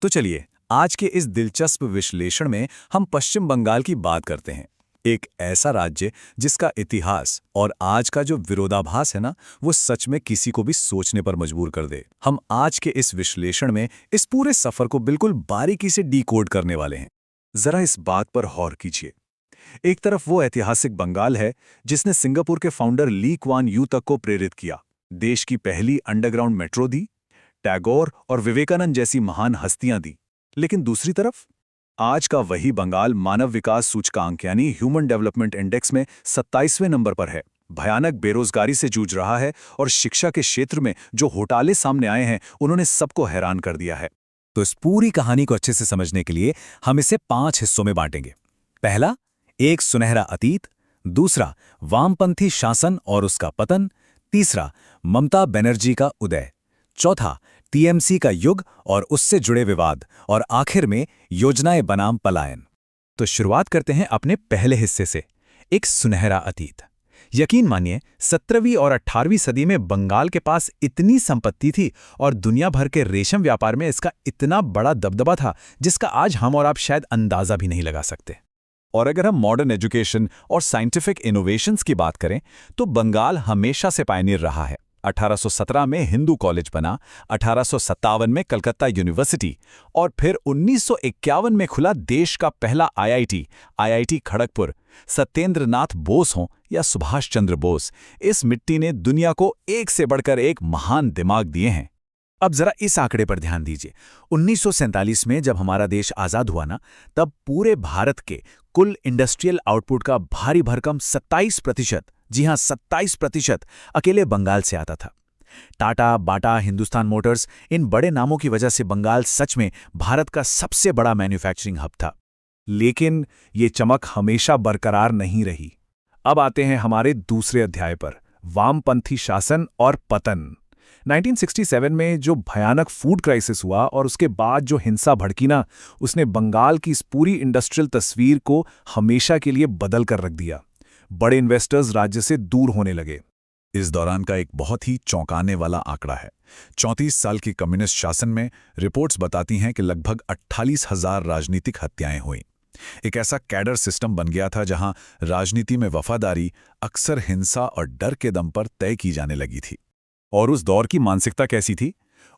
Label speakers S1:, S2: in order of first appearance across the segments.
S1: तो चलिए, आज के इस दिलचस्प विश्लेषण में हम पश्चिम बंगाल की बात करते हैं। एक ऐसा राज्य जिसका इतिहास और आज का जो विरोधाभास है ना, वो सच में किसी को भी सोचने पर मजबूर कर दे। हम आज के इस विश्लेषण में इस पूरे सफर को बिल्कुल बारीकी से डिकोड करने वाले हैं। जरा इस बात पर गौर कीजिए। एक तरफ वो ऐतिहासिक बंगाल है जिसने सिंगापुर के फाउंडर ली क्वान यू तक को प्रेरित किया, देश की पहली अंडरग्राउंड मेट्रो दी, टैगोर और विवेकानंद जैसी महान हस्तियां दी। लेकिन दूसरी तरफ आज का वही बंगाल मानव विकास सूचकांक यानी ह्यूमन डेवलपमेंट इंडेक्स में 27वें नंबर पर है, भयानक बेरोजगारी से जूझ रहा है और शिक्षा के क्षेत्र में जो घोटाले सामने आए हैं उन्होंने सबको हैरान कर दिया है। तो इस पूरी कहानी को अच्छे से समझने के लिए हम इसे 5 हिस्सों में बांटेंगे। पहला, एक सुनहरा अतीत। दूसरा, वामपंथी शासन और उसका पतन। तीसरा, ममता बनर्जी का उदय। चौथा, टीएमसी का युग और उससे जुड़े विवाद। और आखिर में योजनाएं बनाम पलायन। तो शुरुआत करते हैं अपने पहले हिस्से से, एक सुनहरा अतीत। यकीन मानिए, 17वीं और 18वीं सदी में बंगाल के पास इतनी संपत्ति थी और दुनिया भर के रेशम व्यापार में इसका इतना बड़ा दबदबा था जिसका आज हम और आप शायद अंदाजा भी नहीं लगा सकते। और अगर हम मॉडर्न एजुकेशन और साइंटिफिक इनोवेशंस की बात करें तो बंगाल हमेशा से पायनियर रहा है। 1817 में हिंदू कॉलेज बना, 1857 में कलकत्ता यूनिवर्सिटी और फिर 1951 में खुला देश का पहला आईआईटी खड़गपुर। सत्येंद्र नाथ बोस हों या सुभाष चंद्र बोस, इस मिट्टी ने दुनिया को एक से बढ़कर एक महान दिमाग दिए हैं। अब जरा इस आंकड़े पर ध्यान दीजिए। 1947 में जब हमारा देश आजाद हुआ ना, तब पूरे भारत के कुल इंडस्ट्रियल आउटपुट का भारी भरकम 27%, जी हां 27%, अकेले बंगाल से आता था। टाटा, बाटा, हिंदुस्तान मोटर्स, इन बड़े नामों की वजह से बंगाल सच में भारत का सबसे बड़ा मैन्युफैक्चरिंग हब था। लेकिन ये चमक हमेशा बरकरार नहीं रही। अब आते हैं हमारे दूसरे अध्याय पर, वामपंथी शासन और पतन। 1967 में जो भयानक फूड क्राइसिस हुआ और उसके बाद जो हिंसा भड़की ना, उसने बंगाल की इस पूरी इंडस्ट्रियल तस्वीर को हमेशा के लिए बदल कर रख दिया। बड़े इन्वेस्टर्स राज्य से दूर होने लगे। इस दौरान का एक बहुत ही चौंकाने वाला आंकड़ा है। 34 साल की कम्युनिस्ट शासन में रिपोर्ट्स बताती हैं कि लगभग 48,000 राजनीतिक हत्याएं हुई। एक ऐसा कैडर सिस्टम बन गया था जहां राजनीति में वफादारी अक्सर हिंसा और डर के दम पर तय की जाने लगी थी। और उस दौर की मानसिकता कैसी थी?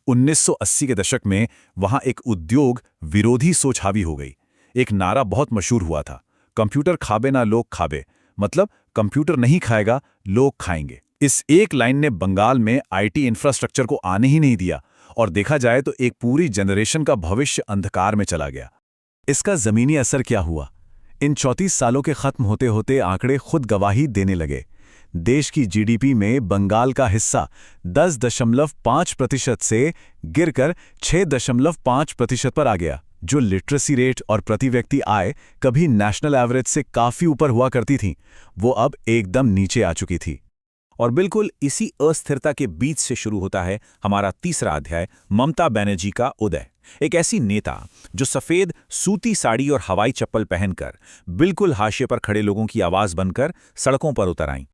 S1: 1980 के दशक में वहां एक उद्योग विरोधी सोच हावी हो गई। एक नारा बहुत मशहूर हुआ था, कंप्यूटर खाबे ना लोग खाबे, मतलब कंप्यूटर नहीं खाएगा, लोग खाएंगे। इस एक लाइन ने बंगाल में आईटी इंफ्रास्ट्रक्चर को आने ही नहीं दिया और देखा जाए तो एक पूरी जनरेशन का भविष्य अंधकार में चला गया। इसका जमीनी असर क्या हुआ? इन 34 सालों के खत्म होते होते आंकड़े खुद गवाही देने लगे। देश की जीडीपी में बंगाल का हिस्सा 10.5% से गिरकर 6.5% पर आ गया। जो लिटरेसी रेट और प्रति व्यक्ति आय कभी नेशनल एवरेज से काफी ऊपर हुआ करती थी, वो अब एकदम नीचे आ चुकी थी। और बिल्कुल इसी अस्थिरता के बीच से शुरू होता है हमारा तीसरा अध्याय, ममता बनर्जी का उदय। एक ऐसी नेता जो सफेद सूती साड़ी और हवाई चप्पल पहनकर बिल्कुल हाशिए पर खड़े लोगों की आवाज बनकर सड़कों पर उतर आईं।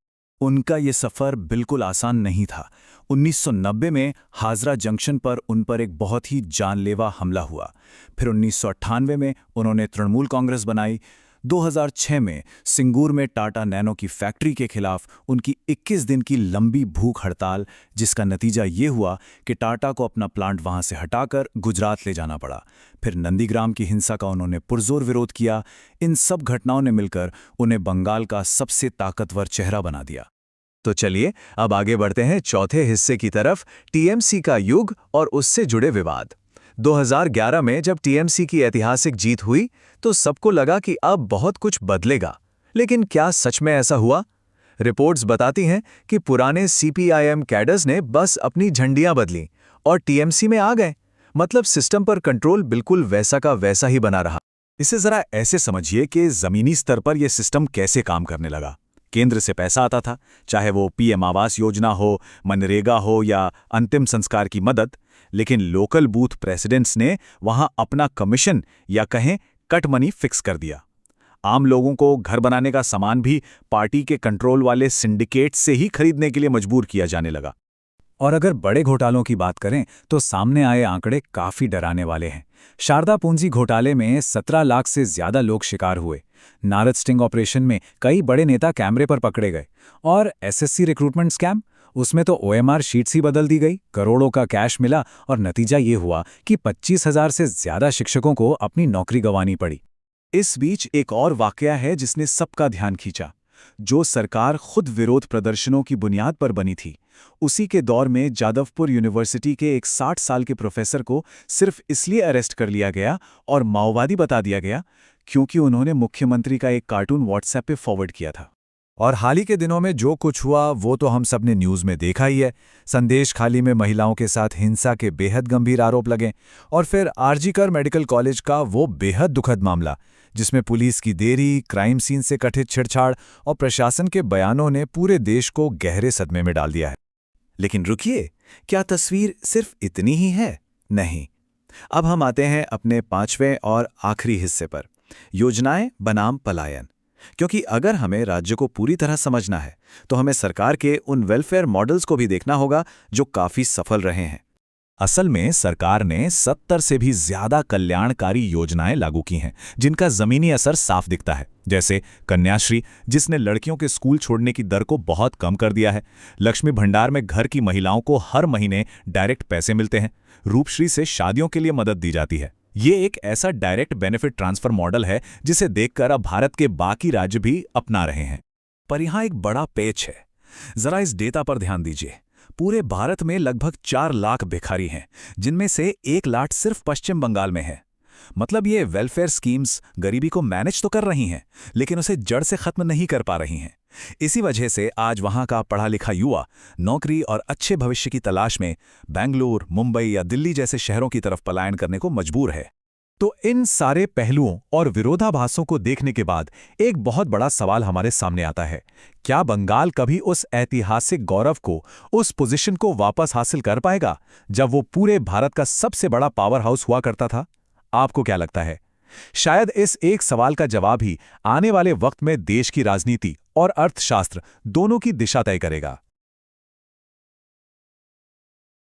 S1: उनका ये सफ़र बिल्कुल आसान नहीं था। 1990 में हाजरा जंक्शन पर उन पर एक बहुत ही जानलेवा हमला हुआ। फिर 1998 में उन्होंने तृणमूल कांग्रेस बनाई। 2006 में सिंगूर में टाटा नैनो की फैक्ट्री के खिलाफ उनकी 21 दिन की लंबी भूख हड़ताल, जिसका नतीजा ये हुआ कि टाटा को अपना प्लांट वहां से हटाकर गुजरात ले जाना पड़ा। फिर नंदीग्राम की हिंसा का उन्होंने पुरजोर विरोध किया। इन सब घटनाओं ने मिलकर उन्हें बंगाल का सबसे ताकतवर चेहरा बना दिया। तो चलिए अब आगे बढ़ते हैं चौथे हिस्से की तरफ, टीएमसी का युग और उससे जुड़े विवाद। 2011 में जब टीएमसी की ऐतिहासिक जीत हुई तो सबको लगा कि अब बहुत कुछ बदलेगा। लेकिन क्या सच में ऐसा हुआ? रिपोर्ट्स बताती हैं कि पुराने सीपीआईएम कैडर्स ने बस अपनी झंडियां बदली और टीएमसी में आ गए। मतलब सिस्टम पर कंट्रोल बिल्कुल वैसा का वैसा ही बना रहा। इसे जरा ऐसे समझिए कि जमीनी स्तर पर यह सिस्टम कैसे काम करने लगा। केंद्र से पैसा आता था, चाहे वो पीएम आवास योजना हो, मनरेगा हो या अंतिम संस्कार की मदद, लेकिन लोकल बूथ प्रेसिडेंट्स ने वहां अपना कमीशन या कहें कट मनी फिक्स कर दिया। आम लोगों को घर बनाने का सामान भी पार्टी के कंट्रोल वाले सिंडिकेट से ही खरीदने के लिए मजबूर किया जाने लगा। और अगर बड़े घोटालों की बात करें तो सामने आए आंकड़े काफी डराने वाले हैं। शारदा पूंजी घोटाले में 17 लाख से ज्यादा लोग शिकार हुए। नारद स्टिंग ऑपरेशन में कई बड़े नेता कैमरे पर पकड़े गए। और एसएससी रिक्रूटमेंट स्कैम, उसमें तो ओएमआर शीट्स ही बदल दी गई, करोड़ों का कैश मिला और नतीजा ये हुआ कि 25,000 से ज्यादा शिक्षकों को अपनी नौकरी गंवानी पड़ी। इस बीच एक और वाकया है जिसने सबका ध्यान खींचा, जो सरकार खुद विरोध प्रदर्शनों की बुनियाद पर बनी थी। उसी के दौर में जादवपुर यूनिवर्सिटी के एक 60 साल के प्रोफेसर को सिर्फ इसलिए अरेस्ट कर लिया गया और माओवादी बता दिया गया क्योंकि उन्होंने मुख्यमंत्री का एक कार्टून व्हाट्सएप पे फॉरवर्ड किया था। और हाल ही के दिनों में जो कुछ हुआ वो तो हम सब ने न्यूज़ में देखा ही है। संदेश खाली में महिलाओं के साथ हिंसा के बेहद गंभीर आरोप लगे, और फिर आरजीकर मेडिकल कॉलेज का वो बेहद दुखद मामला जिसमें पुलिस की देरी, क्राइम सीन से कथित छेड़छाड़ और प्रशासन के बयानों ने पूरे देश को गहरे सदमे में डाल दिया है। लेकिन रुकिए, क्या तस्वीर सिर्फ इतनी ही है? नहीं। अब हम आते हैं अपने 5वें और आखिरी हिस्से पर, योजनाएं बनाम पलायन। क्योंकि अगर हमें राज्य को पूरी तरह समझना है तो हमें सरकार के उन वेलफेयर मॉडल्स को भी देखना होगा जो काफी सफल रहे हैं। असल में सरकार ने 70 से भी ज्यादा कल्याणकारी योजनाएं लागू की हैं जिनका जमीनी असर साफ दिखता है, जैसे कन्याश्री, जिसने लड़कियों के स्कूल छोड़ने की दर को बहुत कम कर दिया है। लक्ष्मी भंडार में घर की महिलाओं को हर महीने डायरेक्ट पैसे मिलते हैं। रूपश्री से शादियों के लिए मदद दी जाती है। ये एक ऐसा डायरेक्ट बेनिफिट ट्रांसफर मॉडल है जिसे देखकर अब भारत के बाकी राज्य भी अपना रहे हैं। पर यहां एक बड़ा पेच है। जरा इस डेटा पर ध्यान दीजिए। पूरे भारत में लगभग 4 लाख भिखारी हैं, जिनमें से 1 लाख सिर्फ पश्चिम बंगाल में है। मतलब ये वेलफेयर स्कीम्स गरीबी को मैनेज तो कर रही हैं, लेकिन उसे जड़ से खत्म नहीं कर पा रही हैं। इसी वजह से आज वहां का पढ़ा लिखा युवा नौकरी और अच्छे भविष्य की तलाश में बेंगलुरु, मुंबई या दिल्ली जैसे शहरों की तरफ पलायन करने को मजबूर है। तो इन सारे पहलुओं और विरोधाभासों को देखने के बाद एक बहुत बड़ा सवाल हमारे सामने आता है, क्या बंगाल कभी उस ऐतिहासिक गौरव को, उस पोजीशन को वापस हासिल कर पाएगा जब वो पूरे भारत का सबसे बड़ा पावर हाउस हुआ करता था? आपको क्या लगता है? शायद इस एक सवाल का जवाब ही आने वाले वक्त में देश की राजनीति और अर्थशास्त्र दोनों की दिशा तय करेगा।